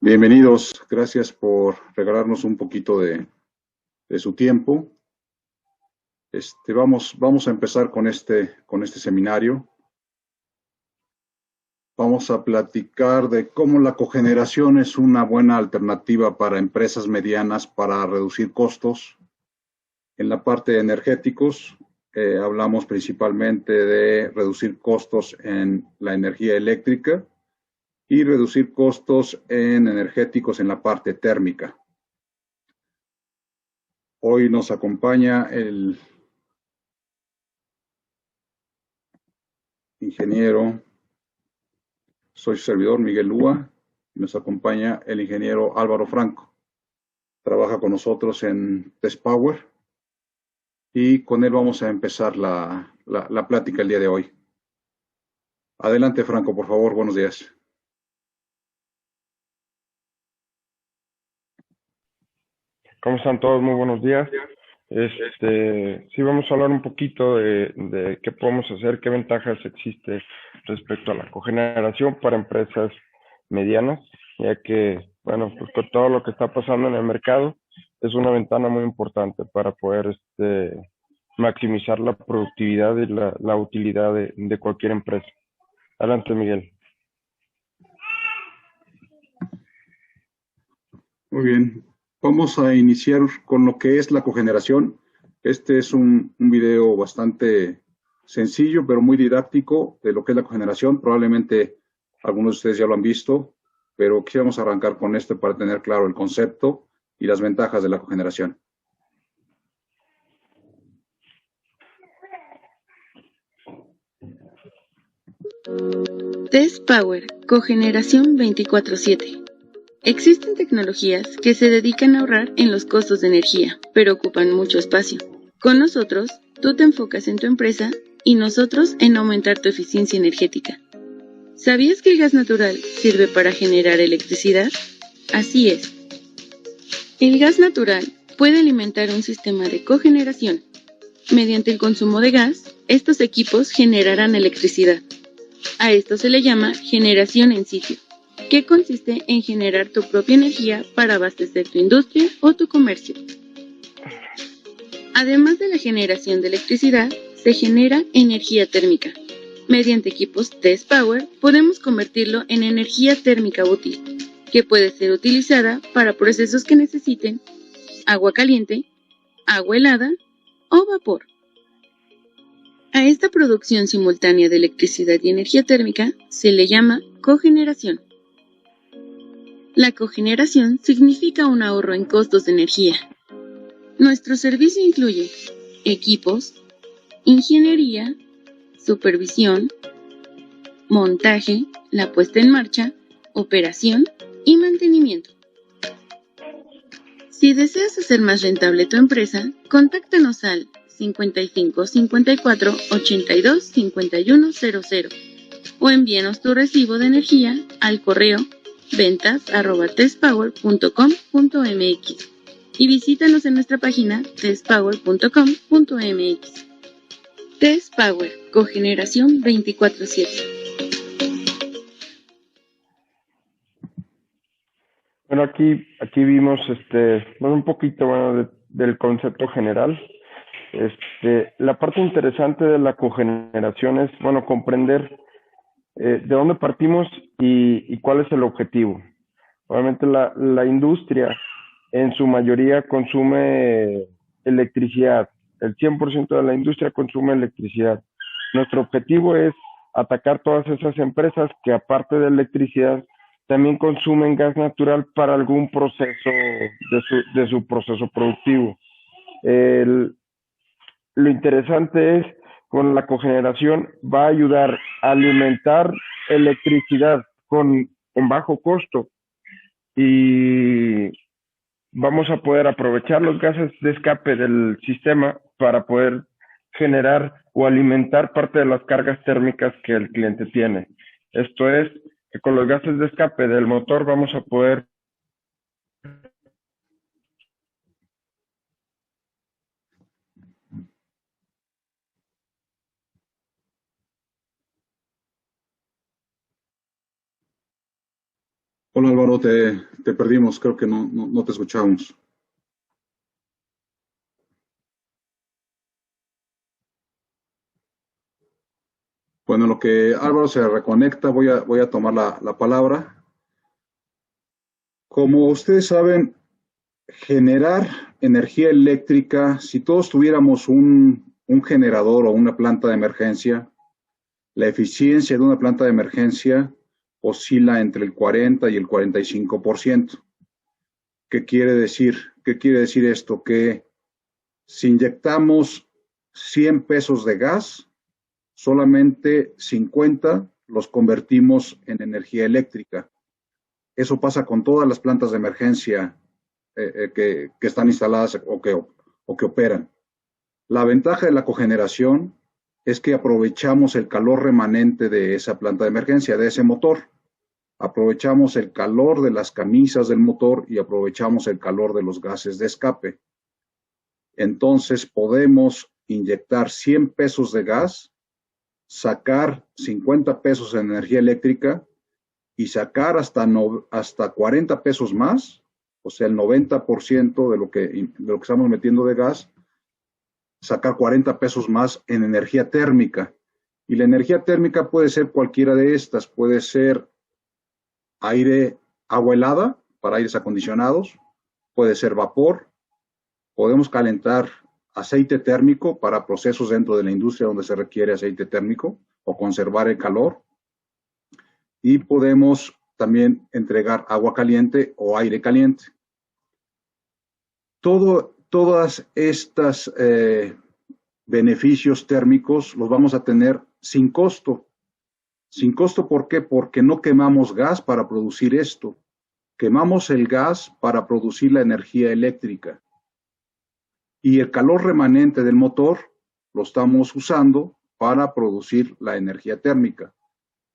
Bienvenidos, gracias por regalarnos un poquito de su tiempo. Vamos a empezar con este seminario. Vamos a platicar de cómo la cogeneración es una buena alternativa para empresas medianas para reducir costos. En la parte de energéticos, hablamos principalmente de reducir costos en la energía eléctrica y reducir costos en energéticos en la parte térmica. Hoy nos acompaña el ingeniero, soy su servidor Miguel Lúa, y nos acompaña el ingeniero Álvaro Franco. Trabaja con nosotros en Test Power y con él vamos a empezar la plática el día de hoy. Adelante, Franco, por favor, buenos días. ¿Cómo están todos? Muy buenos días. Sí, vamos a hablar un poquito de qué podemos hacer, qué ventajas existe respecto a la cogeneración para empresas medianas, ya que, bueno, pues con todo lo que está pasando en el mercado, es una ventana muy importante para poder maximizar la productividad y la utilidad de cualquier empresa. Adelante, Miguel. Muy bien, vamos a iniciar con lo que es la cogeneración. Este es un video bastante sencillo, pero muy didáctico de lo que es la cogeneración. Probablemente algunos de ustedes ya lo han visto, pero quisiéramos arrancar con esto para tener claro el concepto y las ventajas de la cogeneración. Test Power, cogeneración 24/7. Existen tecnologías que se dedican a ahorrar en los costos de energía, pero ocupan mucho espacio. Con nosotros, tú te enfocas en tu empresa y nosotros en aumentar tu eficiencia energética. ¿Sabías que el gas natural sirve para generar electricidad? Así es. El gas natural puede alimentar un sistema de cogeneración. Mediante el consumo de gas, estos equipos generarán electricidad. A esto se le llama generación en sitio, que consiste en generar tu propia energía para abastecer tu industria o tu comercio. Además de la generación de electricidad, se genera energía térmica. Mediante equipos Test Power podemos convertirlo en energía térmica útil, que puede ser utilizada para procesos que necesiten agua caliente, agua helada o vapor. A esta producción simultánea de electricidad y energía térmica se le llama cogeneración. La cogeneración significa un ahorro en costos de energía. Nuestro servicio incluye equipos, ingeniería, supervisión, montaje, la puesta en marcha, operación y mantenimiento. Si deseas hacer más rentable tu empresa, contáctanos al 55 54 82 51 00 o envíanos tu recibo de energía al correo ventas@testpower.com.mx y visítanos en nuestra página testpower.com.mx. Test Power, cogeneración 24/7. Bueno, aquí vimos un poquito del concepto general. La parte interesante de la cogeneración es, comprender de dónde partimos y cuál es el objetivo. Obviamente la industria en su mayoría consume electricidad. El 100% de la industria consume electricidad. Nuestro objetivo es atacar todas esas empresas que aparte de electricidad también consumen gas natural para algún proceso de su proceso productivo. Lo interesante es, con la cogeneración va a ayudar a alimentar electricidad con bajo costo y vamos a poder aprovechar los gases de escape del sistema para poder generar o alimentar parte de las cargas térmicas que el cliente tiene. Esto es, que con los gases de escape del motor vamos a poder Hola Álvaro, te perdimos, creo que no te escuchamos. Bueno, en lo que Álvaro se reconecta, voy a tomar la palabra. Como ustedes saben, generar energía eléctrica, si todos tuviéramos un generador o una planta de emergencia, la eficiencia de una planta de emergencia oscila entre el 40 y el 45%. ¿Qué quiere decir? ¿Qué quiere decir esto? Que si inyectamos 100 pesos de gas, solamente 50 los convertimos en energía eléctrica. Eso pasa con todas las plantas de emergencia que están instaladas o que operan. La ventaja de la cogeneración es que aprovechamos el calor remanente de esa planta de emergencia, de ese motor. Aprovechamos el calor de las camisas del motor y aprovechamos el calor de los gases de escape. Entonces podemos inyectar 100 pesos de gas, sacar 50 pesos en energía eléctrica y sacar hasta 40 pesos más, o sea, el 90% de lo que estamos metiendo de gas, sacar 40 pesos más en energía térmica. Y la energía térmica puede ser cualquiera de estas, puede ser agua helada para aires acondicionados, puede ser vapor, podemos calentar aceite térmico para procesos dentro de la industria donde se requiere aceite térmico o conservar el calor, y podemos también entregar agua caliente o aire caliente. Todas estas beneficios térmicos los vamos a tener sin costo. Sin costo, ¿por qué? Porque no quemamos gas para producir esto. Quemamos el gas para producir la energía eléctrica. Y el calor remanente del motor lo estamos usando para producir la energía térmica.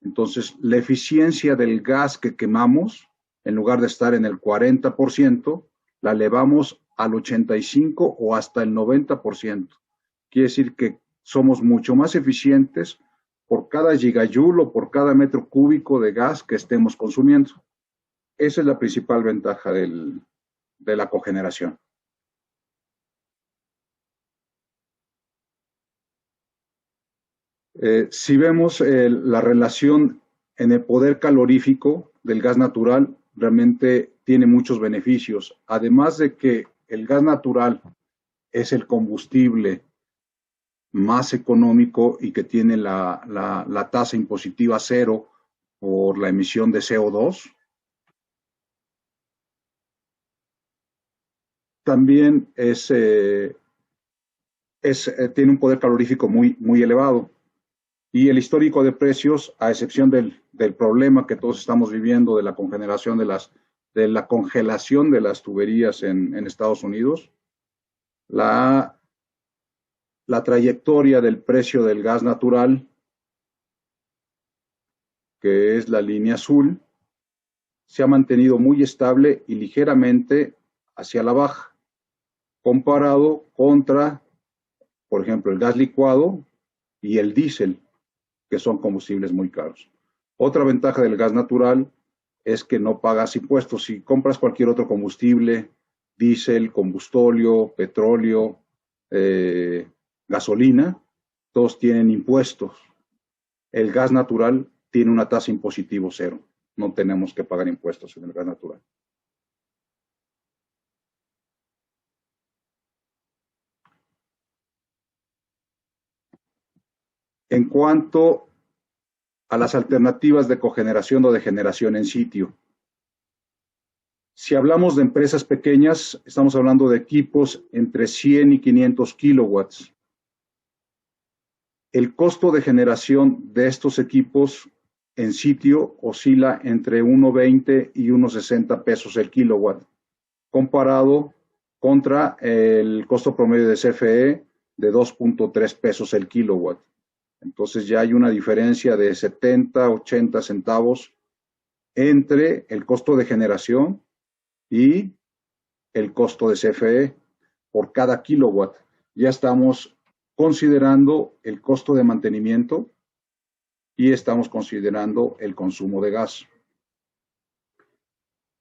Entonces, la eficiencia del gas que quemamos, en lugar de estar en el 40%, la elevamos al 85% o hasta el 90%. Quiere decir que somos mucho más eficientes por cada gigajoule o por cada metro cúbico de gas que estemos consumiendo. Esa es la principal ventaja de la cogeneración. Si vemos la relación en el poder calorífico del gas natural, realmente tiene muchos beneficios. Además de que el gas natural es el combustible más económico y que tiene la tasa impositiva cero por la emisión de CO2, también tiene un poder calorífico muy elevado. Y el histórico de precios, a excepción del problema que todos estamos viviendo de la congelación de las tuberías en Estados Unidos, la trayectoria del precio del gas natural, que es la línea azul, se ha mantenido muy estable y ligeramente hacia la baja, comparado contra, por ejemplo, el gas licuado y el diésel, que son combustibles muy caros. Otra ventaja del gas natural es que no pagas impuestos. Si compras cualquier otro combustible, diésel, combustóleo, petróleo, gasolina, todos tienen impuestos. El gas natural tiene una tasa impositiva cero. No tenemos que pagar impuestos en el gas natural. En cuanto a las alternativas de cogeneración o de generación en sitio, si hablamos de empresas pequeñas, estamos hablando de equipos entre 100 y 500 kilowatts. El costo de generación de estos equipos en sitio oscila entre 1.20 y 1.60 pesos el kilowatt, comparado contra el costo promedio de CFE de 2.3 pesos el kilowatt. Entonces ya hay una diferencia de 70, 80 centavos entre el costo de generación y el costo de CFE por cada kilowatt. Ya estamos considerando el costo de mantenimiento y estamos considerando el consumo de gas.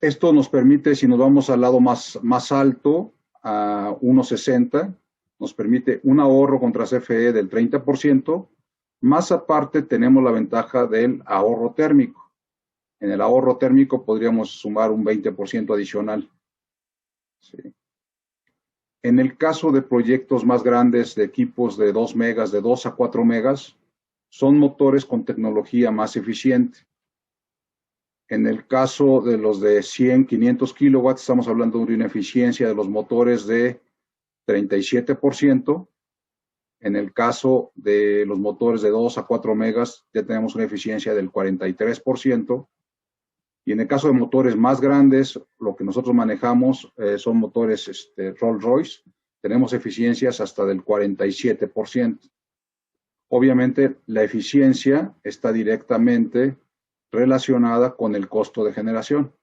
Esto nos permite, si nos vamos al lado más alto, a 1.60, nos permite un ahorro contra CFE del 30%, más aparte tenemos la ventaja del ahorro térmico. En el ahorro térmico podríamos sumar un 20% adicional. Sí. En el caso de proyectos más grandes, de equipos de 2 megas, de 2 a 4 megas, son motores con tecnología más eficiente. En el caso de los de 100, 500 kilowatts, estamos hablando de una eficiencia de los motores de 37%. En el caso de los motores de 2 a 4 megas, ya tenemos una eficiencia del 43%. Y en el caso de motores más grandes, lo que nosotros manejamos son motores Rolls-Royce. Tenemos eficiencias hasta del 47%. Obviamente, la eficiencia está directamente relacionada con el costo de generación.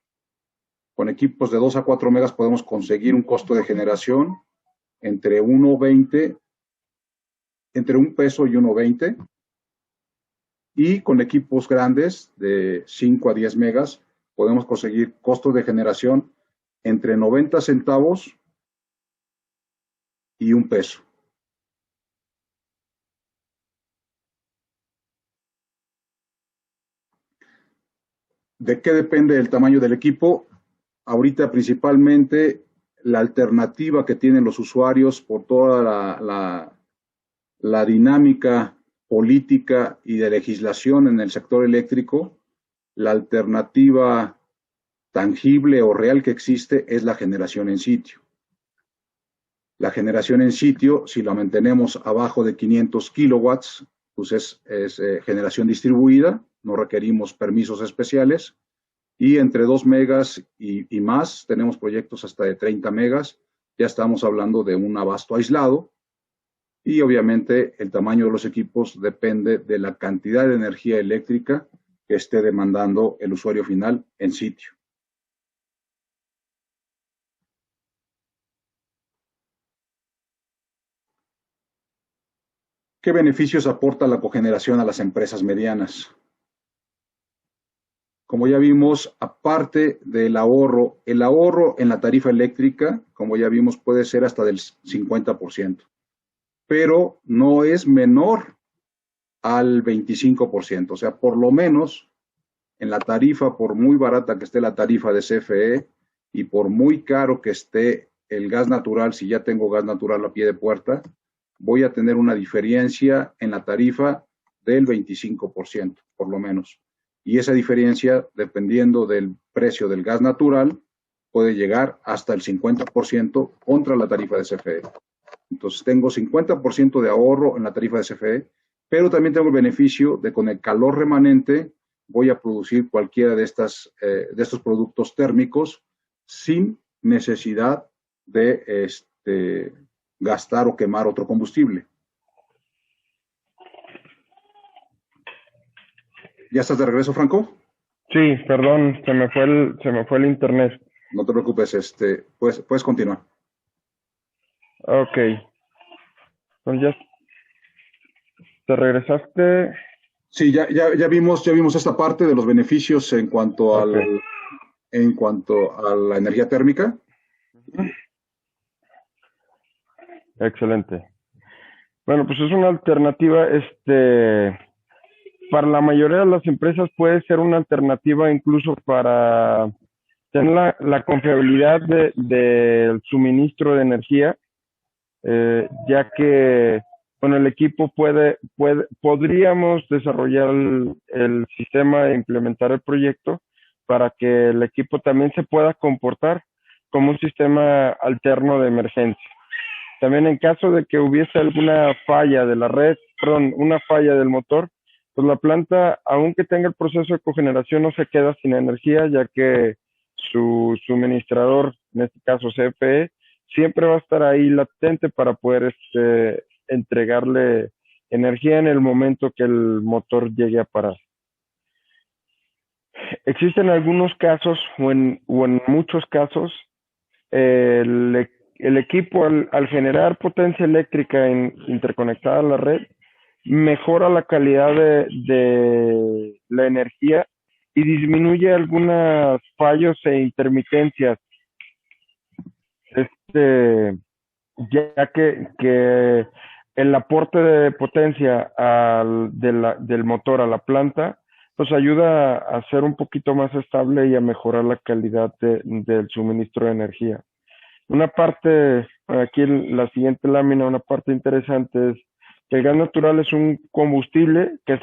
Con equipos de 2 a 4 megas podemos conseguir un costo de generación entre 1.20, entre $1 y 1.20. Y con equipos grandes de 5 a 10 megas podemos conseguir costos de generación entre 90 centavos y $1. ¿De qué depende el tamaño del equipo? Ahorita principalmente la alternativa que tienen los usuarios por toda la dinámica política y de legislación en el sector eléctrico, la alternativa tangible o real que existe es la generación en sitio. La generación en sitio, si la mantenemos abajo de 500 kilowatts, pues es generación distribuida, no requerimos permisos especiales, y entre 2 megas y más, tenemos proyectos hasta de 30 megas, ya estamos hablando de un abasto aislado, y obviamente el tamaño de los equipos depende de la cantidad de energía eléctrica que esté demandando el usuario final en sitio. ¿Qué beneficios aporta la cogeneración a las empresas medianas? Como ya vimos, aparte del ahorro, el ahorro en la tarifa eléctrica, como ya vimos, puede ser hasta del 50%, pero no es menor al 25%. O sea, por lo menos en la tarifa, por muy barata que esté la tarifa de CFE y por muy caro que esté el gas natural, si ya tengo gas natural a pie de puerta, voy a tener una diferencia en la tarifa del 25%, por lo menos. Y esa diferencia, dependiendo del precio del gas natural, puede llegar hasta el 50% contra la tarifa de CFE. Entonces, tengo 50% de ahorro en la tarifa de CFE, pero también tengo el beneficio de con el calor remanente voy a producir cualquiera de estos productos térmicos sin necesidad de gastar o quemar otro combustible. ¿Ya estás de regreso, Franco? Sí, perdón, se me fue el internet. No te preocupes, puedes continuar. Ok. Entonces, ¿te regresaste? Sí, ya vimos esta parte de los beneficios en cuanto a la energía térmica. Excelente. Bueno, pues es una alternativa, para la mayoría de las empresas puede ser una alternativa incluso para tener la confiabilidad del suministro de energía, ya que con el equipo podríamos desarrollar el sistema e implementar el proyecto para que el equipo también se pueda comportar como un sistema alterno de emergencia. También en caso de que hubiese alguna falla de la red, una falla del motor, pues la planta, aunque tenga el proceso de cogeneración, no se queda sin energía, ya que su suministrador, en este caso CFE, siempre va a estar ahí latente para poder entregarle energía en el momento que el motor llegue a parar. Existen algunos casos, o en muchos casos, el equipo al generar potencia eléctrica interconectada a la red, mejora la calidad de la energía y disminuye algunos fallos e intermitencias, ya que el aporte de potencia del motor a la planta, pues ayuda a ser un poquito más estable y a mejorar la calidad del suministro de energía. Una parte, aquí la siguiente lámina, una parte interesante es que el gas natural es un combustible que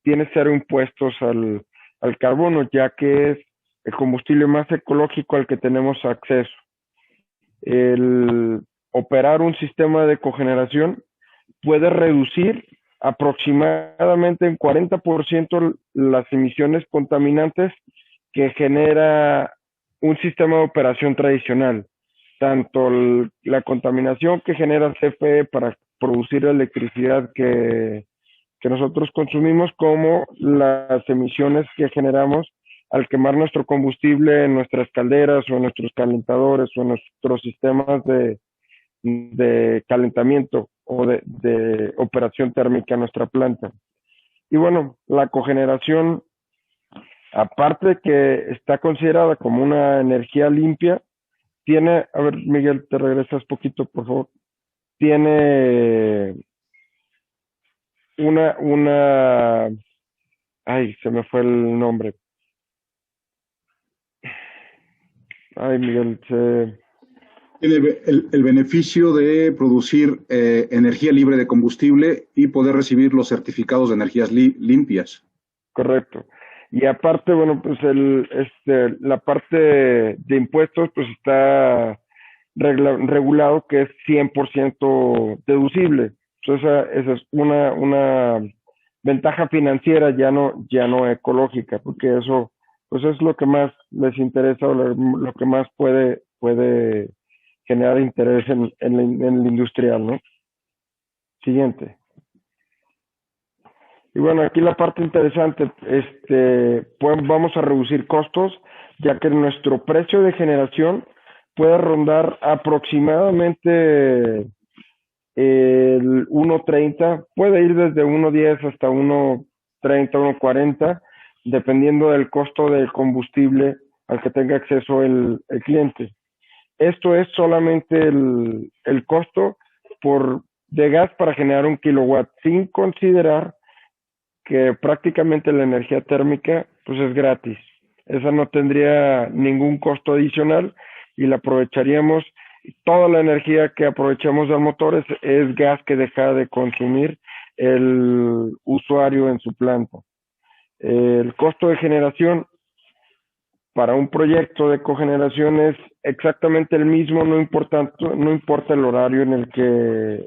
tiene cero impuestos al carbono, ya que es el combustible más ecológico al que tenemos acceso. El operar un sistema de cogeneración puede reducir aproximadamente en 40% las emisiones contaminantes que genera un sistema de operación tradicional. Tanto la contaminación que genera CFE para producir la electricidad que nosotros consumimos, como las emisiones que generamos al quemar nuestro combustible en nuestras calderas o en nuestros calentadores o en nuestros sistemas de calentamiento o de operación térmica en nuestra planta. Y bueno, la cogeneración, aparte de que está considerada como una energía limpia, tiene, a ver, Miguel, te regresas poquito, por favor, tiene ay, se me fue el nombre. Ay, Miguel, Tiene el beneficio de producir energía libre de combustible y poder recibir los certificados de energías limpias. Correcto. Y aparte, bueno, pues la parte de impuestos, pues está regulado que es 100% deducible. Entonces, esa es una ventaja financiera, ya no ecológica, porque eso, pues es lo que más les interesa o lo que más puede generar interés en el industrial, ¿no? Siguiente. Y bueno, aquí la parte interesante, pues vamos a reducir costos, ya que nuestro precio de generación puede rondar aproximadamente el 1.30, puede ir desde 1.10 hasta 1.30, 1.40, dependiendo del costo del combustible al que tenga acceso el cliente. Esto es solamente el costo de gas para generar 1 kilowatt, sin considerar que prácticamente la energía térmica pues es gratis. Esa no tendría ningún costo adicional y la aprovecharíamos. Toda la energía que aprovechamos del motor es gas que deja de consumir el usuario en su planta. El costo de generación para un proyecto de cogeneración es exactamente el mismo, no importa el horario en el que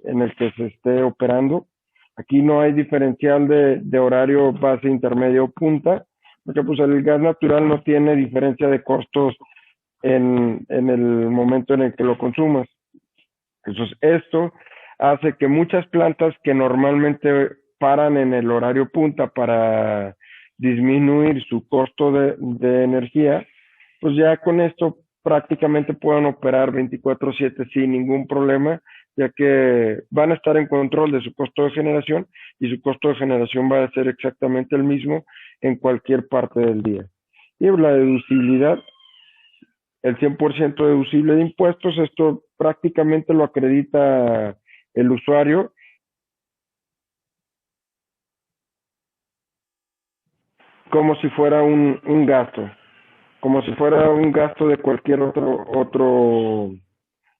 se esté operando. Aquí no hay diferencial de horario base, intermedio o punta, porque pues el gas natural no tiene diferencia de costos en el momento en el que lo consumas. Entonces, esto hace que muchas plantas que normalmente paran en el horario punta para disminuir su costo de energía, pues ya con esto prácticamente puedan operar 24/7 sin ningún problema, ya que van a estar en control de su costo de generación y su costo de generación va a ser exactamente el mismo en cualquier parte del día. Y la deducibilidad, el 100% deducible de impuestos, esto prácticamente lo acredita el usuario como si fuera un gasto, como si fuera un gasto de cualquier otro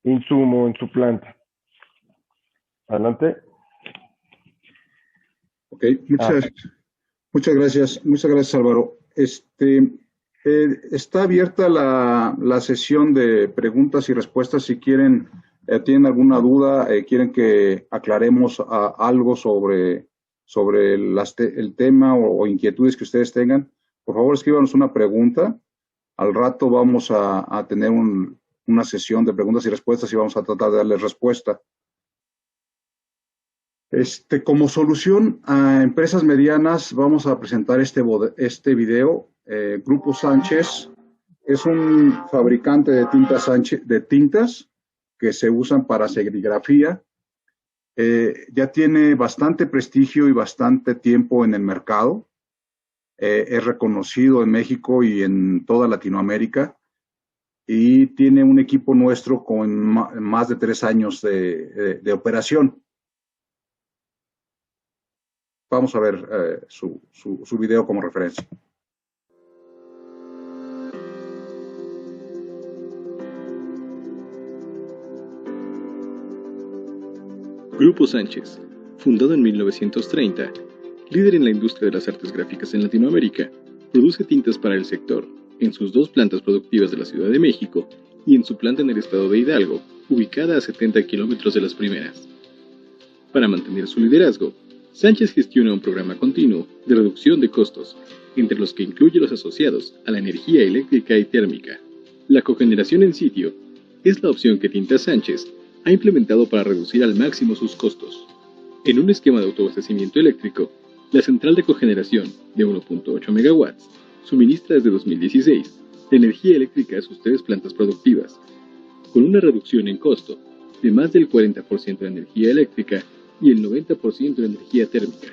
insumo en su planta. Adelante. Ok, muchas gracias Álvaro. Está abierta la sesión de preguntas y respuestas. Si tienen alguna duda, quieren que aclaremos algo sobre el tema o inquietudes que ustedes tengan, por favor escríbanos una pregunta. Al rato vamos a tener una sesión de preguntas y respuestas y vamos a tratar de darles respuesta. Como solución a empresas medianas, vamos a presentar este video. Grupo Sánchez es un fabricante de tintas que se usan para serigrafía. Ya tiene bastante prestigio y bastante tiempo en el mercado. es reconocido en México y en toda Latinoamérica, y tiene un equipo nuestro con más de 3 años de operación. Vamos a ver su video como referencia. Grupo Sánchez, fundado en 1930, líder en la industria de las artes gráficas en Latinoamérica, produce tintas para el sector en sus 2 plantas productivas de la Ciudad de México y en su planta en el estado de Hidalgo, ubicada a 70 kilómetros de las primeras. Para mantener su liderazgo, Sánchez gestiona un programa continuo de reducción de costos, entre los que incluye los asociados a la energía eléctrica y térmica. La cogeneración en sitio es la opción que Tintas Sánchez ha implementado para reducir al máximo sus costos. En un esquema de autoabastecimiento eléctrico, la central de cogeneración de 1.8 megawatts suministra desde 2016 la energía eléctrica a sus 3 plantas productivas, con una reducción en costo de más del 40% de energía eléctrica y el 90% de energía térmica.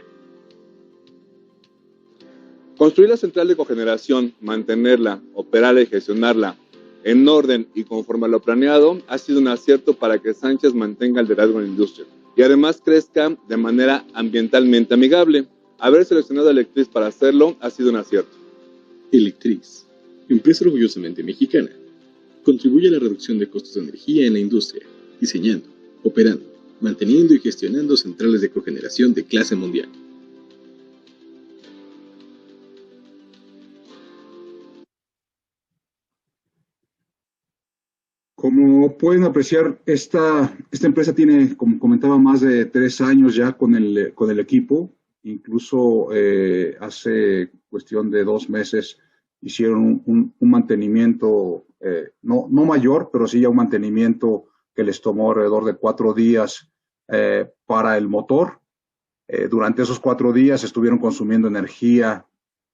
Construir la central de cogeneración, mantenerla, operarla y gestionarla en orden y conforme a lo planeado ha sido un acierto para que Sánchez mantenga el liderazgo en la industria y además crezca de manera ambientalmente amigable. Haber seleccionado a Electriz para hacerlo ha sido un acierto. Electriz, empresa orgullosamente mexicana, contribuye a la reducción de costos de energía en la industria, diseñando, operando, manteniendo y gestionando centrales de cogeneración de clase mundial. Como pueden apreciar, esta empresa tiene, como comentaba, más de 3 años ya con el equipo. Incluso hace cuestión de 2 meses hicieron un mantenimiento, no mayor, pero sí ya un mantenimiento que les tomó alrededor de 4 días para el motor. Durante esos 4 días estuvieron consumiendo energía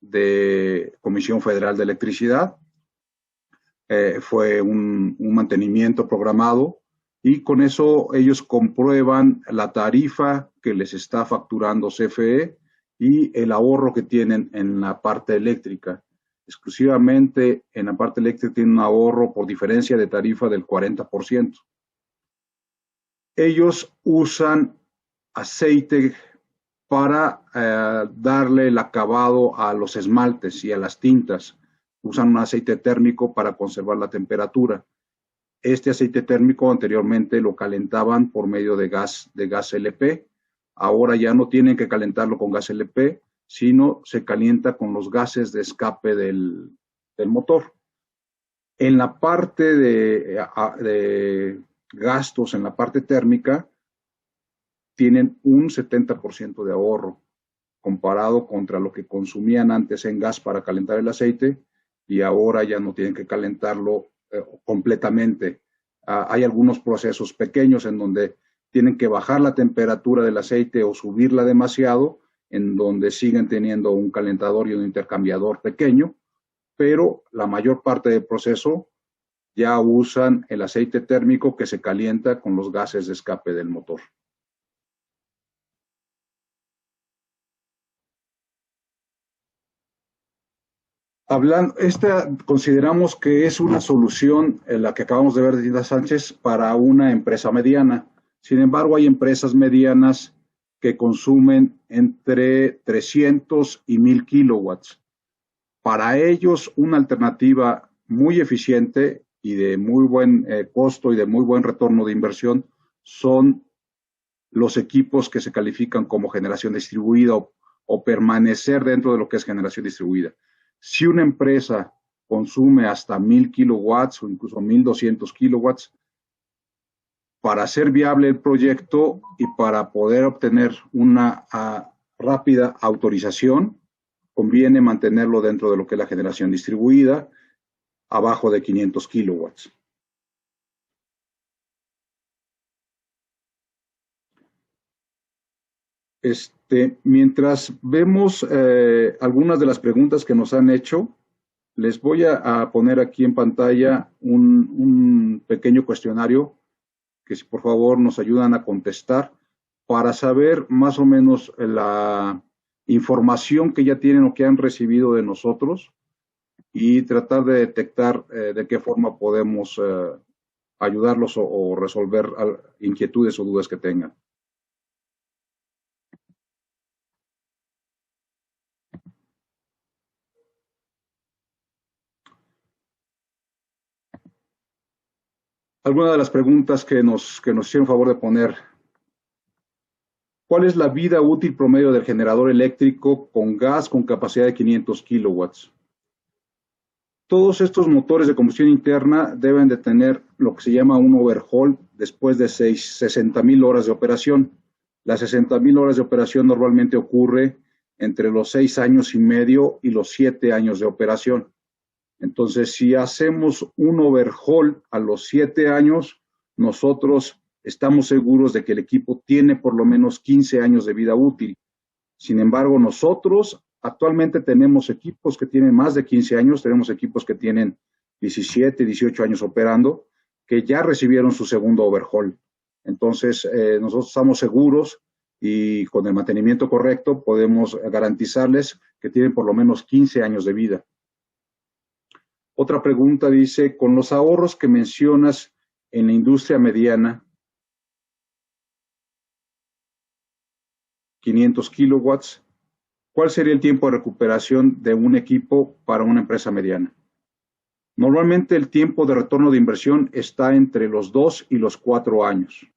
de Comisión Federal de Electricidad. Fue un mantenimiento programado y con eso ellos comprueban la tarifa que les está facturando CFE y el ahorro que tienen en la parte eléctrica. Exclusivamente en la parte eléctrica tienen un ahorro por diferencia de tarifa del 40%. Ellos usan aceite para darle el acabado a los esmaltes y a las tintas. Usan un aceite térmico para conservar la temperatura. Este aceite térmico anteriormente lo calentaban por medio de gas LP. Ahora ya no tienen que calentarlo con gas LP, sino se calienta con los gases de escape del motor. En la parte de gastos, en la parte térmica, tienen un 70% de ahorro comparado contra lo que consumían antes en gas para calentar el aceite, y ahora ya no tienen que calentarlo completamente. Hay algunos procesos pequeños en donde tienen que bajar la temperatura del aceite o subirla demasiado, en donde siguen teniendo un calentador y un intercambiador pequeño, pero la mayor parte del proceso ya usan el aceite térmico que se calienta con los gases de escape del motor. Consideramos que es una solución la que acabamos de ver de Tintas Sánchez para una empresa mediana. Sin embargo, hay empresas medianas que consumen entre 300 y 1000 kilowatts. Para ellos, una alternativa muy eficiente y de muy buen costo y de muy buen retorno de inversión son los equipos que se califican como generación distribuida o permanecer dentro de lo que es generación distribuida. Si una empresa consume hasta 1000 kilowatts o incluso 1200 kilowatts, para hacer viable el proyecto y para poder obtener una rápida autorización, conviene mantenerlo dentro de lo que es la generación distribuida, abajo de 500 kilowatts. Mientras vemos algunas de las preguntas que nos han hecho, les voy a poner aquí en pantalla un pequeño cuestionario que si por favor nos ayudan a contestar para saber más o menos información que ya tienen o que han recibido de nosotros y tratar de detectar de qué forma podemos ayudarlos o resolver inquietudes o dudas que tengan. Algunas de las preguntas que nos hicieron favor de poner. ¿Cuál es la vida útil promedio del generador eléctrico con gas con capacidad de 500 kilowatts? Todos estos motores de combustión interna deben de tener lo que se llama un overhaul después de 60,000 horas de operación. Las 60,000 horas de operación normalmente ocurre entre los 6 años y medio y los 7 años de operación. Entonces, si hacemos un overhaul a los 7 años, nosotros estamos seguros de que el equipo tiene por lo menos 15 años de vida útil. Sin embargo, nosotros actualmente tenemos equipos que tienen más de 15 años, tenemos equipos que tienen 17, 18 años operando, que ya recibieron su segundo overhaul. Entonces, nosotros estamos seguros y con el mantenimiento correcto podemos garantizarles que tienen por lo menos 15 años de vida. Otra pregunta dice, con los ahorros que mencionas en la industria mediana, 500 kilowatts, ¿cuál sería el tiempo de recuperación de un equipo para una empresa mediana? Normalmente el tiempo de retorno de inversión está entre los 2 y los 4 años.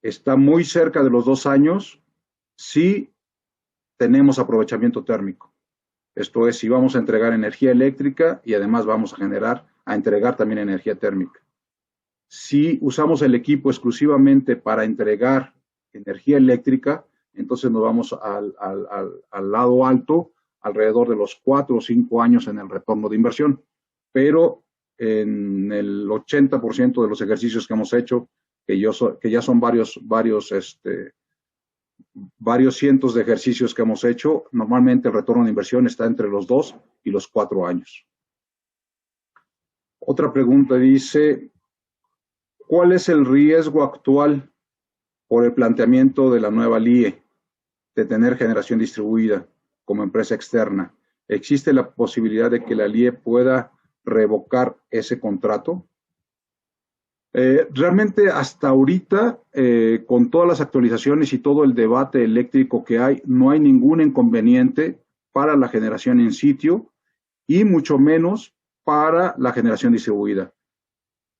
Está muy cerca de los 2 años si tenemos aprovechamiento térmico. Esto es, si vamos a entregar energía eléctrica y además vamos a entregar también energía térmica. Si usamos el equipo exclusivamente para entregar energía eléctrica, entonces nos vamos al lado alto, alrededor de los 4 o 5 años en el retorno de inversión. Pero en el 80% de los ejercicios que hemos hecho, que ya son varios cientos de ejercicios que hemos hecho, normalmente el retorno de inversión está entre los 2 y los 4 años. Otra pregunta dice, ¿cuál es el riesgo actual por el planteamiento de la nueva LIE de tener generación distribuida como empresa externa? ¿Existe la posibilidad de que la LIE pueda revocar ese contrato? Realmente hasta ahorita, con todas las actualizaciones y todo el debate eléctrico que hay, no hay ningún inconveniente para la generación en sitio y mucho menos para la generación distribuida.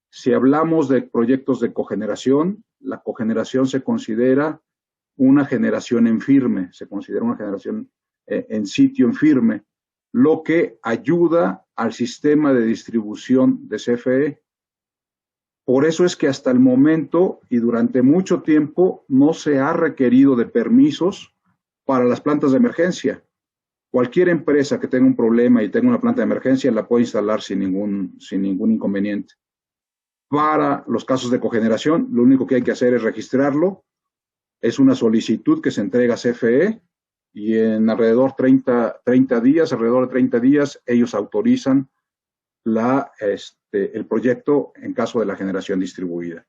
Si hablamos de proyectos de cogeneración, la cogeneración se considera una generación en firme, se considera una generación en sitio en firme, lo que ayuda al sistema de distribución de CFE. Por eso es que hasta el momento y durante mucho tiempo no se ha requerido de permisos para las plantas de emergencia. Cualquier empresa que tenga un problema y tenga una planta de emergencia la puede instalar sin ningún inconveniente. Para los casos de cogeneración, lo único que hay que hacer es registrarlo. Es una solicitud que se entrega a CFE y en alrededor de 30 días, ellos autorizan el proyecto en caso de la generación distribuida.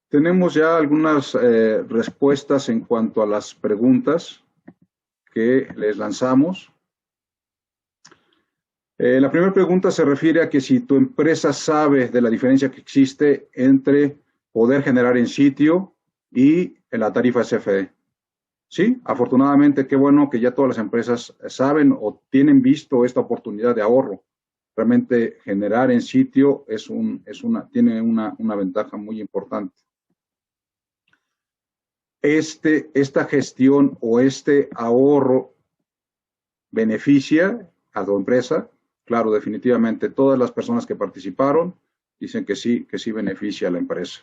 Tenemos ya algunas respuestas en cuanto a las preguntas que les lanzamos. La primera pregunta se refiere a que si tu empresa sabe de la diferencia que existe entre poder generar en sitio y la tarifa CFE. Sí, afortunadamente, qué bueno que ya todas las empresas saben o tienen visto esta oportunidad de ahorro. Realmente generar en sitio tiene una ventaja muy importante. Esta gestión o este ahorro beneficia a tu empresa. Claro, definitivamente todas las personas que participaron dicen que sí beneficia a la empresa.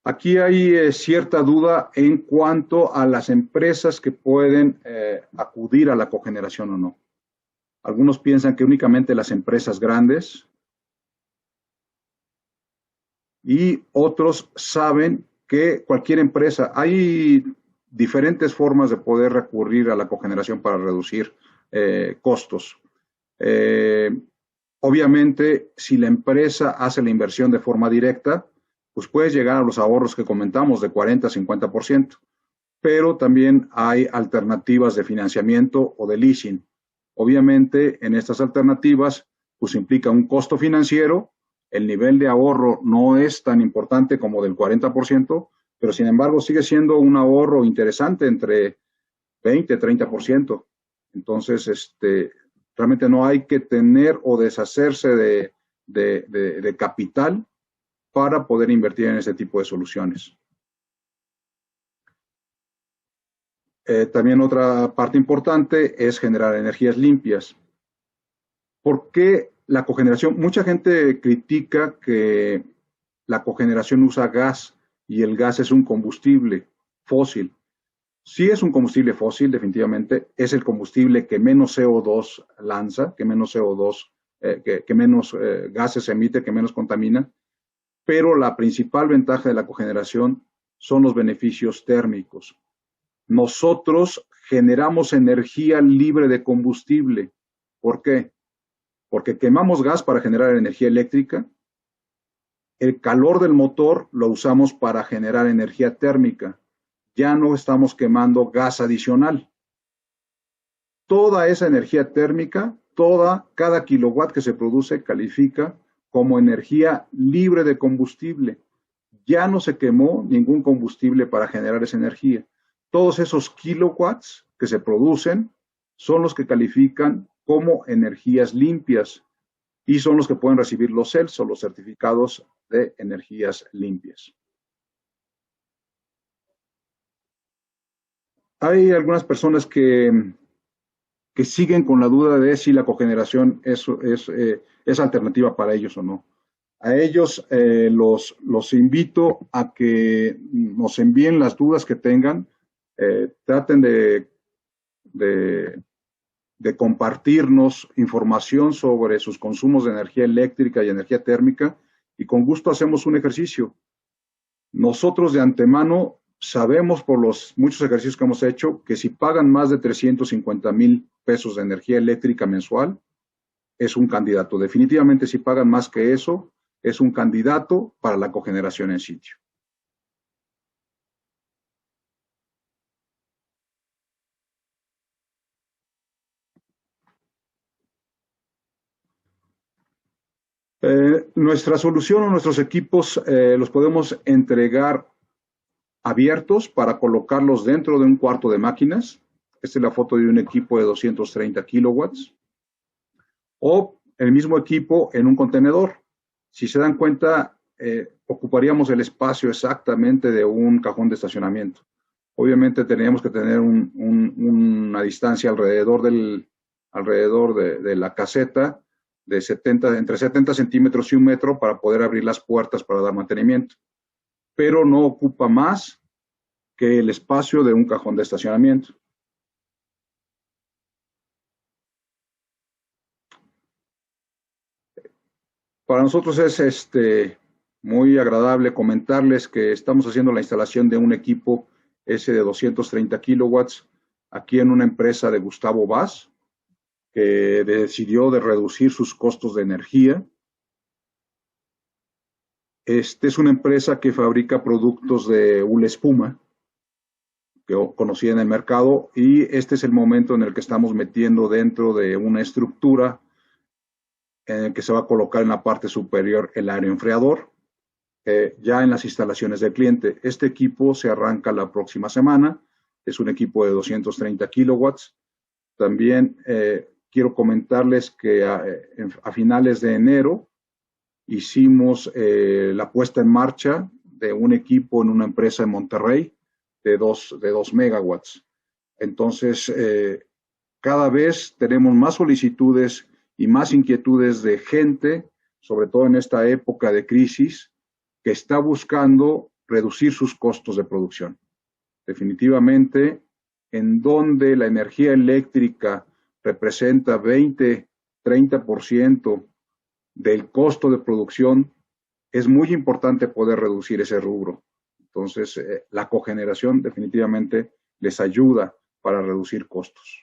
Aquí hay cierta duda en cuanto a las empresas que pueden acudir a la cogeneración o no. Algunos piensan que únicamente las empresas grandes y otros saben que cualquier empresa, hay diferentes formas de poder recurrir a la cogeneración para reducir costos. Obviamente, si la empresa hace la inversión de forma directa, pues puedes llegar a los ahorros que comentamos de 40 a 50%, pero también hay alternativas de financiamiento o de leasing. Obviamente, en estas alternativas, pues implica un costo financiero, el nivel de ahorro no es tan importante como del 40%, pero sin embargo sigue siendo un ahorro interesante entre 20 y 30%. Entonces, realmente no hay que tener o deshacerse de capital para poder invertir en ese tipo de soluciones. También otra parte importante es generar energías limpias. ¿Por qué la cogeneración? Mucha gente critica que la cogeneración usa gas y el gas es un combustible fósil. Sí es un combustible fósil, definitivamente. Es el combustible que menos CO2 lanza, que menos CO2, que menos gases emite, que menos contamina. Pero la principal ventaja de la cogeneración son los beneficios térmicos. Nosotros generamos energía libre de combustible. ¿Por qué? Porque quemamos gas para generar energía eléctrica. El calor del motor lo usamos para generar energía térmica. Ya no estamos quemando gas adicional. Toda esa energía térmica, cada kilowatt que se produce califica como energía libre de combustible. Ya no se quemó ningún combustible para generar esa energía. Todos esos kilowatts que se producen son los que califican como energías limpias y son los que pueden recibir los CELS o los certificados de energías limpias. Hay algunas personas que siguen con la duda de si la cogeneración es alternativa para ellos o no. A ellos los invito a que nos envíen las dudas que tengan, traten de compartirnos información sobre sus consumos de energía eléctrica y energía térmica y con gusto hacemos un ejercicio. Nosotros de antemano sabemos por los muchos ejercicios que hemos hecho que si pagan más de 350,000 pesos de energía eléctrica mensual, es un candidato. Definitivamente si pagan más que eso, es un candidato para la cogeneración en sitio. Nuestra solución o nuestros equipos los podemos entregar abiertos para colocarlos dentro de un cuarto de máquinas. Esta es la foto de un equipo de 230 kilowatts. O el mismo equipo en un contenedor. Si se dan cuenta, ocuparíamos el espacio exactamente de un cajón de estacionamiento. Obviamente teníamos que tener una distancia alrededor de la caseta de entre 70 centímetros y 1 metro para poder abrir las puertas para dar mantenimiento. Pero no ocupa más que el espacio de un cajón de estacionamiento. Para nosotros es muy agradable comentarles que estamos haciendo la instalación de un equipo de 230 kilowatts aquí en una empresa de Gustavo Vaz, que decidió de reducir sus costos de energía. Es una empresa que fabrica productos de hule espuma, que conocida en el mercado, y este es el momento en el que estamos metiendo dentro de una estructura en el que se va a colocar en la parte superior el aeroenfriador, ya en las instalaciones del cliente. Este equipo se arranca la próxima semana, es un equipo de 230 kilowatts. También quiero comentarles que a finales de enero hicimos la puesta en marcha de un equipo en una empresa en Monterrey de 2 megawatts. Entonces, cada vez tenemos más solicitudes y más inquietudes de gente, sobre todo en esta época de crisis, que está buscando reducir sus costos de producción. Definitivamente, en donde la energía eléctrica representa 20-30% del costo de producción, es muy importante poder reducir ese rubro. Entonces, la cogeneración definitivamente les ayuda para reducir costos.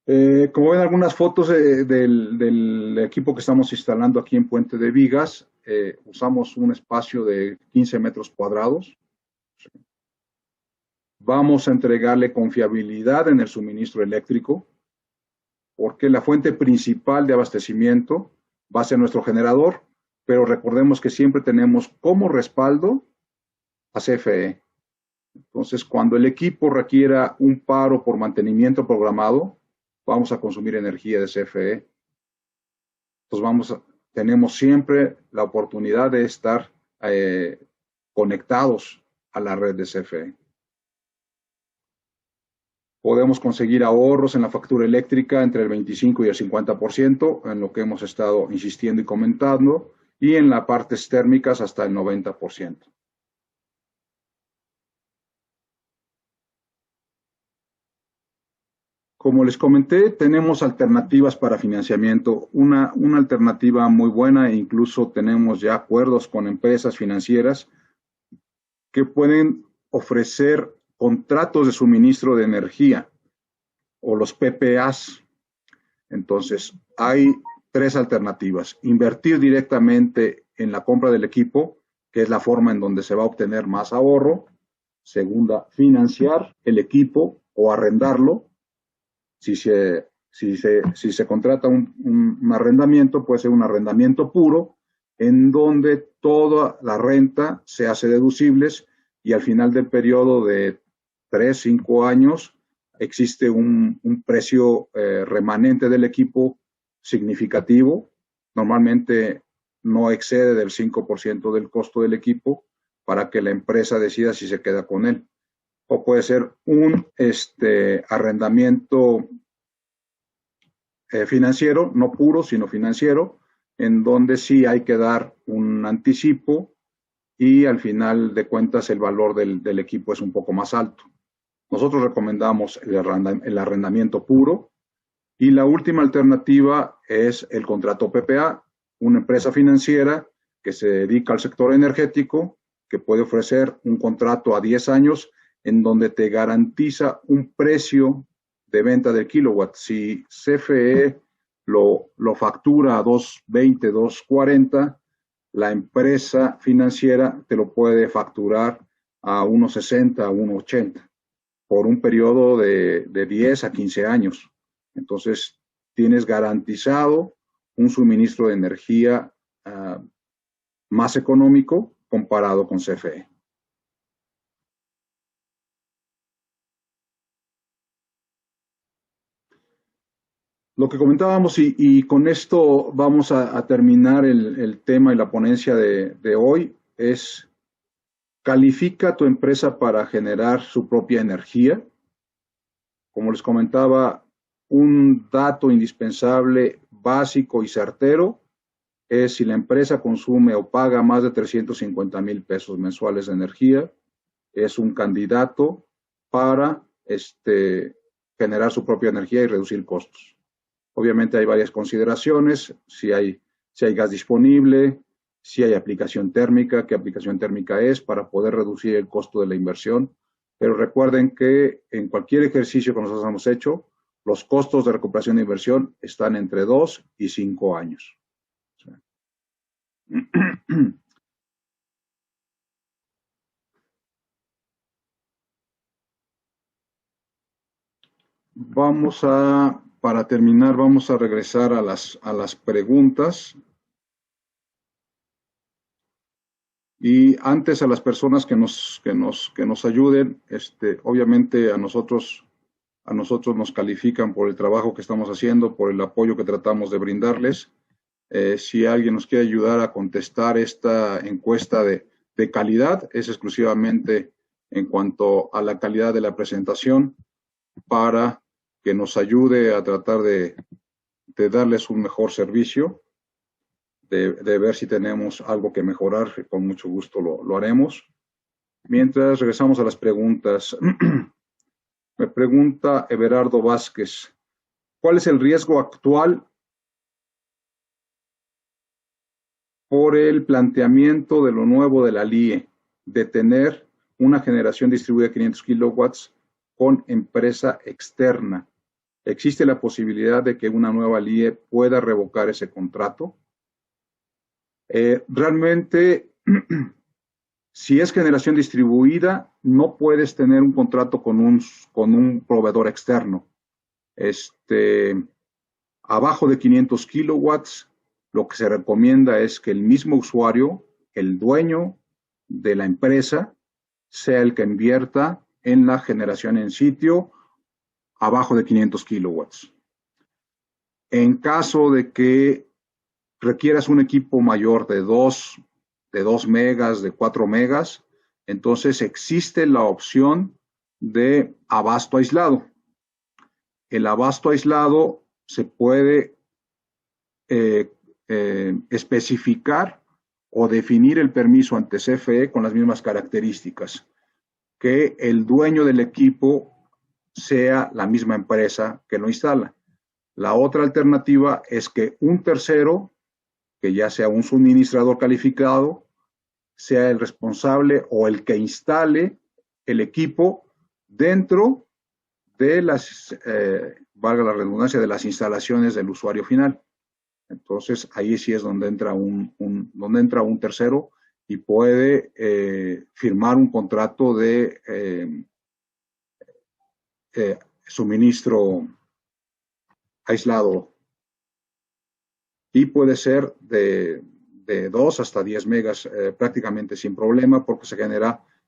Como ven algunas fotos del equipo que estamos instalando aquí en Puente de Vigas, usamos un espacio de 15 metros cuadrados. Vamos a entregarle confiabilidad en el suministro eléctrico, porque la fuente principal de abastecimiento va a ser nuestro generador, pero recordemos que siempre tenemos como respaldo a CFE. Entonces, cuando el equipo requiera un paro por mantenimiento programado, vamos a consumir energía de CFE. Entonces, tenemos siempre la oportunidad de estar conectados a la red de CFE. Podemos conseguir ahorros en la factura eléctrica entre el 25 y el 50%, en lo que hemos estado insistiendo y comentando, y en las partes térmicas hasta el 90%. Como les comenté, tenemos alternativas para financiamiento. Una alternativa muy buena, e incluso tenemos ya acuerdos con empresas financieras que pueden ofrecer contratos de suministro de energía o los PPAs. Entonces, hay tres alternativas. Invertir directamente en la compra del equipo, que es la forma en donde se va a obtener más ahorro. Segunda, financiar el equipo o arrendarlo. Si se contrata un arrendamiento, puede ser un arrendamiento puro, en donde toda la renta se hace deducibles y al final del periodo de 3, 5 años existe un precio remanente del equipo significativo. Normalmente no excede del 5% del costo del equipo para que la empresa decida si se queda con él. O puede ser un arrendamiento financiero, no puro, sino financiero, en donde sí hay que dar un anticipo y al final de cuentas el valor del equipo es un poco más alto. Nosotros recomendamos el arrendamiento puro y la última alternativa es el contrato PPA, una empresa financiera que se dedica al sector energético, que puede ofrecer un contrato a 10 años en donde te garantiza un precio de venta del kilowatt. Si CFE lo factura a 2.20, 2.40, la empresa financiera te lo puede facturar a 1.60, a 1.80 por un periodo de 10 a 15 años. Entonces, tienes garantizado un suministro de energía más económico comparado con CFE. Lo que comentábamos, y con esto vamos a terminar el tema y la ponencia de hoy, es califica tu empresa para generar su propia energía. Como les comentaba, un dato indispensable, básico y certero es si la empresa consume o paga más de 350,000 pesos mensuales de energía, es un candidato para generar su propia energía y reducir costos. Obviamente hay varias consideraciones, si hay gas disponible, si hay aplicación térmica, qué aplicación térmica es para poder reducir el costo de la inversión. Pero recuerden que en cualquier ejercicio que nosotros hemos hecho, los costos de recuperación de inversión están entre 2 y 5 años. Para terminar, vamos a regresar a las preguntas. Y antes a las personas que nos ayuden, obviamente a nosotros nos califican por el trabajo que estamos haciendo, por el apoyo que tratamos de brindarles. Si alguien nos quiere ayudar a contestar esta encuesta de calidad, es exclusivamente en cuanto a la calidad de la presentación, para que nos ayude a tratar de darles un mejor servicio, de ver si tenemos algo que mejorar, con mucho gusto lo haremos. Mientras regresamos a las preguntas, me pregunta Everardo Vázquez, ¿cuál es el riesgo actual por el planteamiento de lo nuevo de la LIE, de tener una generación distribuida de 500 kilowatts con empresa externa. ¿Existe la posibilidad de que una nueva LIE pueda revocar ese contrato? Realmente, si es generación distribuida, no puedes tener un contrato con un proveedor externo. Abajo de 500 kilowatts, lo que se recomienda es que el mismo usuario, el dueño de la empresa, sea el que invierta en la generación en sitio abajo de 500 kilowatts. En caso de que requieras un equipo mayor de 2 megas, de 4 megas, entonces existe la opción de abasto aislado. El abasto aislado se puede especificar o definir el permiso ante CFE con las mismas características, que el dueño del equipo sea la misma empresa que lo instala. La otra alternativa es que un tercero, que ya sea un suministrador calificado, sea el responsable o el que instale el equipo dentro de las, valga la redundancia, de las instalaciones del usuario final. Entonces, ahí sí es donde entra un tercero y puede firmar un contrato de suministro aislado. Y puede ser de 2 hasta 10 megas prácticamente sin problema, porque se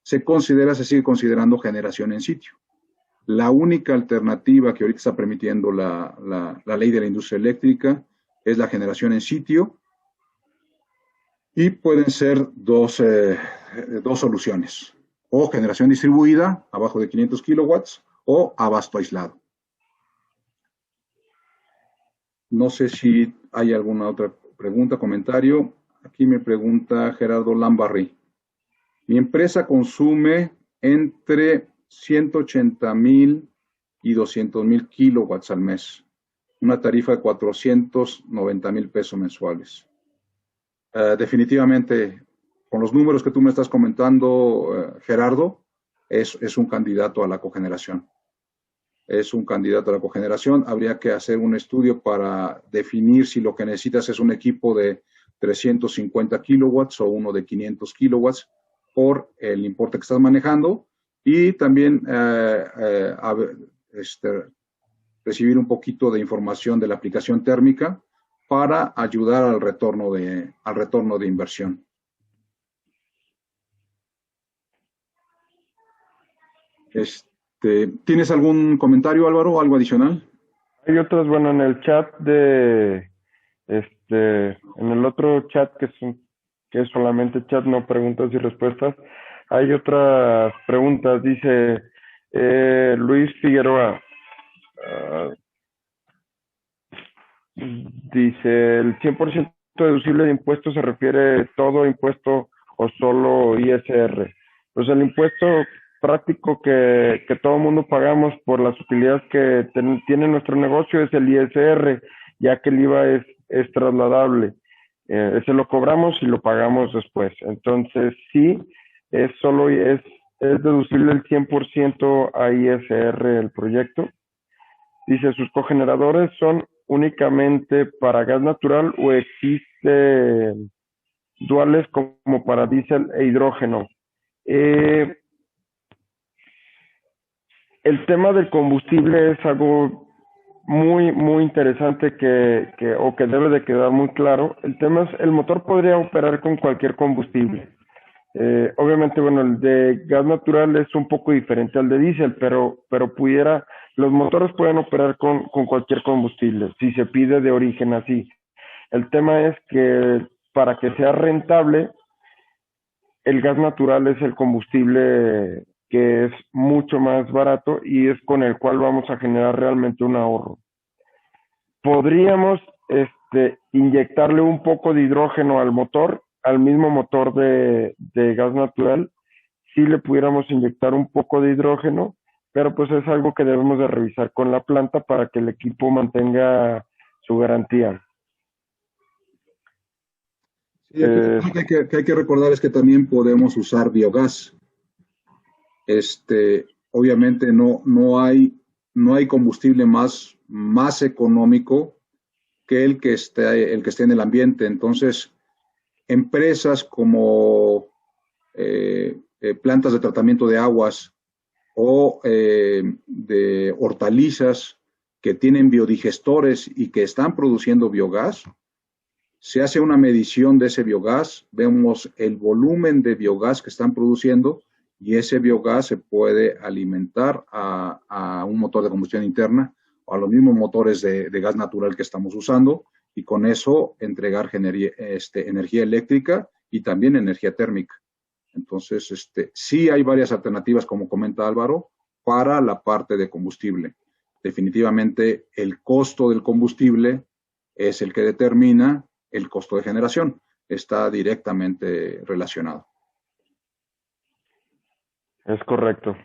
sigue considerando generación en sitio. La única alternativa que ahorita está permitiendo la ley de la industria eléctrica es la generación en sitio, y pueden ser dos soluciones: o generación distribuida abajo de 500 kilowatts o abasto aislado. No sé si hay alguna otra pregunta, comentario. Aquí me pregunta Gerardo Lambarri. Mi empresa consume entre 180,000 y 200,000 kilowatts al mes. Una tarifa de 490,000 pesos mensuales. Definitivamente, con los números que tú me estás comentando, Gerardo, es un candidato a la cogeneración. Es un candidato a la cogeneración. Habría que hacer un estudio para definir si lo que necesitas es un equipo de 350 kilowatts o uno de 500 kilowatts por el importe que estás manejando, y también recibir un poquito de información de la aplicación térmica para ayudar al retorno de inversión. ¿Tienes algún comentario, Álvaro, o algo adicional? Hay otros, bueno, en el chat en el otro chat que es solamente chat, no preguntas y respuestas, hay otras preguntas. Dice Luis Figueroa, dice, ¿el 100% deducible de impuestos se refiere todo impuesto o solo ISR? Pues el impuesto práctico que todo el mundo pagamos por las utilidades que tiene nuestro negocio es el ISR, ya que el IVA es trasladable. Ese lo cobramos y lo pagamos después. Entonces, sí, es deducible el 100% a ISR el proyecto. Dice, ¿sus cogeneradores son únicamente para gas natural o existe duales como para diésel e hidrógeno? El tema del combustible es algo muy, muy interesante que debe de quedar muy claro. El tema es, el motor podría operar con cualquier combustible. Obviamente, bueno, el de gas natural es un poco diferente al de diésel, pero los motores pueden operar con cualquier combustible, si se pide de origen así. El tema es que para que sea rentable, el gas natural es el combustible que es mucho más barato y es con el cual vamos a generar realmente un ahorro. Podríamos inyectarle un poco de hidrógeno al motor, al mismo motor de gas natural. Si le pudiéramos inyectar un poco de hidrógeno, pero pues es algo que debemos de revisar con la planta para que el equipo mantenga su garantía. Sí, que hay que recordar es que también podemos usar biogás. Obviamente no hay combustible más económico que el que esté en el ambiente. Entonces, empresas como plantas de tratamiento de aguas o de hortalizas que tienen biodigestores y que están produciendo biogás, se hace una medición de ese biogás, vemos el volumen de biogás que están produciendo y ese biogás se puede alimentar a un motor de combustión interna o a los mismos motores de gas natural que estamos usando y con eso entregar energía eléctrica y también energía térmica. Entonces, sí hay varias alternativas, como comenta Álvaro, para la parte de combustible. Definitivamente el costo del combustible es el que determina el costo de generación. Está directamente relacionado. Es correcto.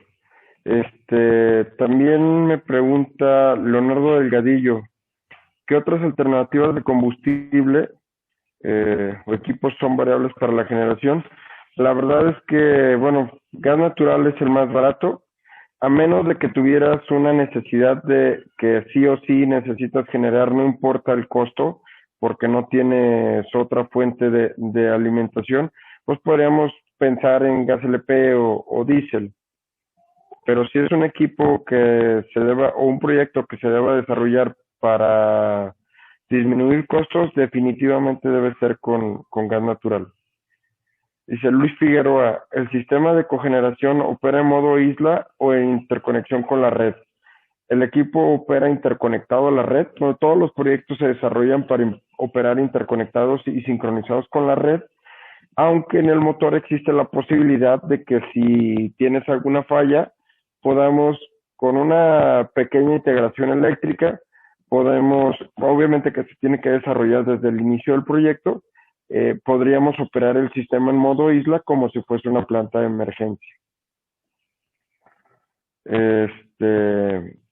También me pregunta Leonardo Delgadillo, ¿qué otras alternativas de combustible o equipos son variables para la generación? La verdad es que, bueno, gas natural es el más barato, a menos de que tuvieras una necesidad de que sí o sí necesitas generar, no importa el costo, porque no tienes otra fuente de alimentación, pues podríamos pensar en gas LP o diésel. Pero si es un equipo que se deba, o un proyecto que se deba desarrollar para disminuir costos, definitivamente debe ser con gas natural. Dice Luis Figueroa, ¿el sistema de cogeneración opera en modo isla o en interconexión con la red? El equipo opera interconectado a la red. Bueno, todos los proyectos se desarrollan para operar interconectados y sincronizados con la red, aunque en el motor existe la posibilidad de que si tienes alguna falla, podamos, con una pequeña integración eléctrica, podemos, obviamente que se tiene que desarrollar desde el inicio del proyecto, podríamos operar el sistema en modo isla como si fuese una planta de emergencia.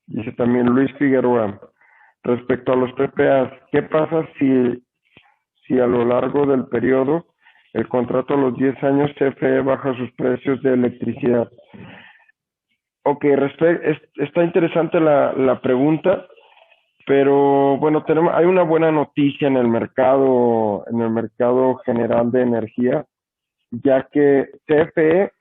Dice también Luis Figueroa, respecto a los PPAs, ¿qué pasa si a lo largo del periodo el contrato a los 10 años CFE baja sus precios de electricidad? Ok, está interesante la pregunta, pero bueno, hay una buena noticia en el mercado general de energía, ya que CFE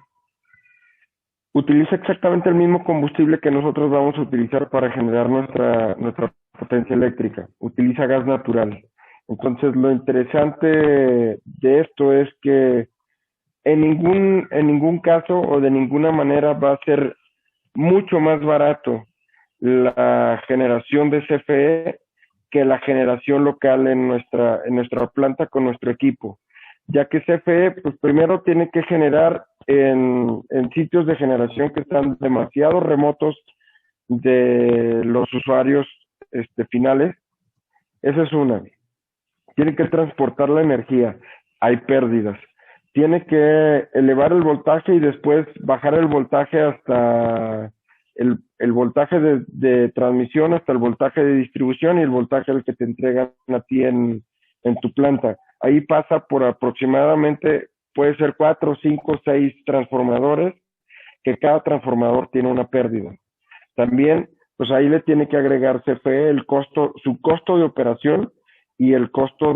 utiliza exactamente el mismo combustible que nosotros vamos a utilizar para generar nuestra potencia eléctrica. Utiliza gas natural. Entonces, lo interesante de esto es que en ningún caso o de ninguna manera va a ser mucho más barato la generación de CFE que la generación local en nuestra planta con nuestro equipo, ya que CFE pues primero tiene que generar en sitios de generación que están demasiado remotos de los usuarios finales. Esa es una. Tiene que transportar la energía, hay pérdidas. Tiene que elevar el voltaje y después bajar el voltaje hasta el voltaje de transmisión, hasta el voltaje de distribución y el voltaje al que te entregan a ti en tu planta. Ahí pasa por aproximadamente, puede ser 4, 5, 6 transformadores, que cada transformador tiene una pérdida. También, pues ahí le tiene que agregar CFE su costo de operación y el costo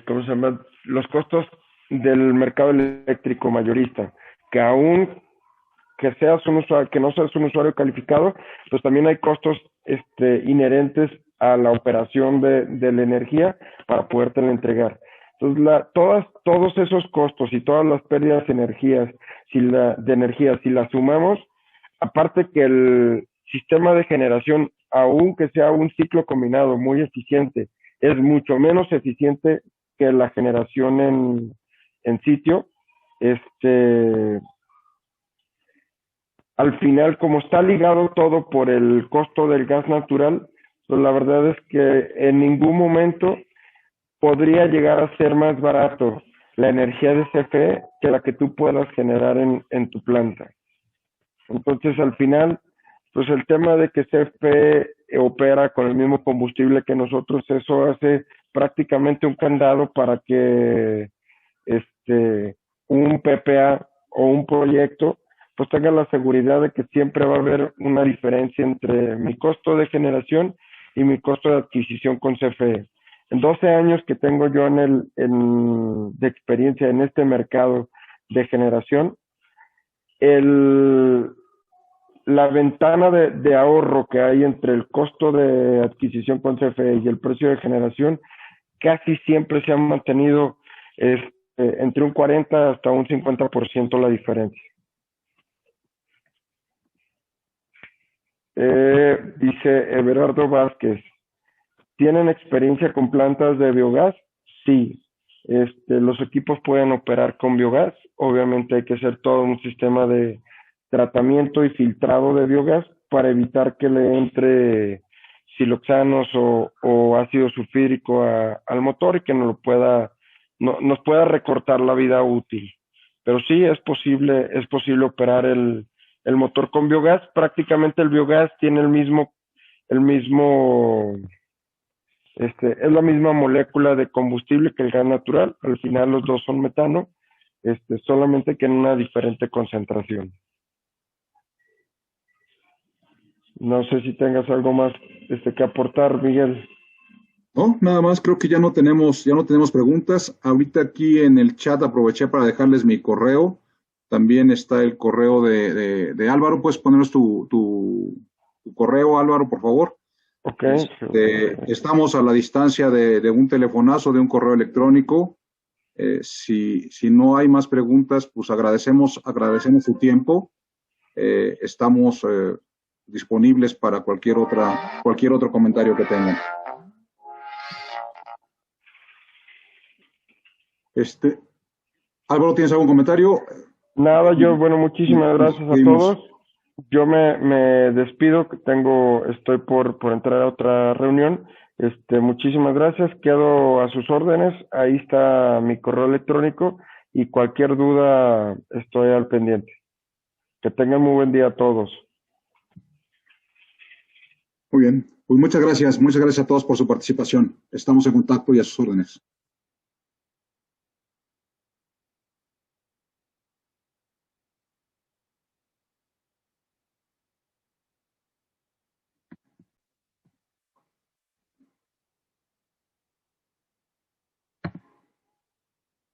¿cómo se llama? Los costos del mercado eléctrico mayorista, que aún que no seas un usuario calificado, pues también hay costos inherentes a la operación de la energía para podértela entregar. Entonces, todos esos costos y todas las pérdidas de energía, si las sumamos, aparte que el sistema de generación, aunque sea un ciclo combinado muy eficiente, es mucho menos eficiente que la generación en sitio. Al final, como está ligado todo por el costo del gas natural, pues la verdad es que en ningún momento podría llegar a ser más barato la energía de CFE que la que tú puedas generar en tu planta. Entonces, al final, pues el tema de que CFE opera con el mismo combustible que nosotros. Eso hace prácticamente un candado para que un PPA o un proyecto pues tenga la seguridad de que siempre va a haber una diferencia entre mi costo de generación y mi costo de adquisición con CFE. En 12 años que tengo yo de experiencia en este mercado de generación, la ventana de ahorro que hay entre el costo de adquisición con CFE y el precio de generación casi siempre se ha mantenido entre un 40 hasta un 50% la diferencia. Dice Everardo Vázquez, ¿tienen experiencia con plantas de biogás? Sí. Los equipos pueden operar con biogás. Obviamente hay que hacer todo un sistema de tratamiento y filtrado de biogás para evitar que le entre siloxanos o ácido sulfúrico al motor y que nos pueda recortar la vida útil. Pero sí es posible operar el motor con biogás. Prácticamente el biogás tiene es la misma molécula de combustible que el gas natural. Al final los dos son metano, solamente que en una diferente concentración. No sé si tengas algo más que aportar, Miguel. No, nada más, creo que ya no tenemos preguntas. Ahorita aquí en el chat aproveché para dejarles mi correo. También está el correo de Álvaro. ¿Puedes ponernos tu correo, Álvaro, por favor? Ok. Estamos a la distancia de un telefonazo, de un correo electrónico. Si no hay más preguntas, pues agradecemos su tiempo. Estamos disponibles para cualquier otro comentario que tengan. Álvaro, ¿tienes algún comentario? Nada, bueno, muchísimas gracias a todos. Yo me despido, que estoy por entrar a otra reunión. Muchísimas gracias, quedo a sus órdenes. Ahí está mi correo electrónico y cualquier duda estoy al pendiente. Que tengan muy buen día a todos. Muy bien, pues muchas gracias a todos por su participación. Estamos en contacto y a sus órdenes.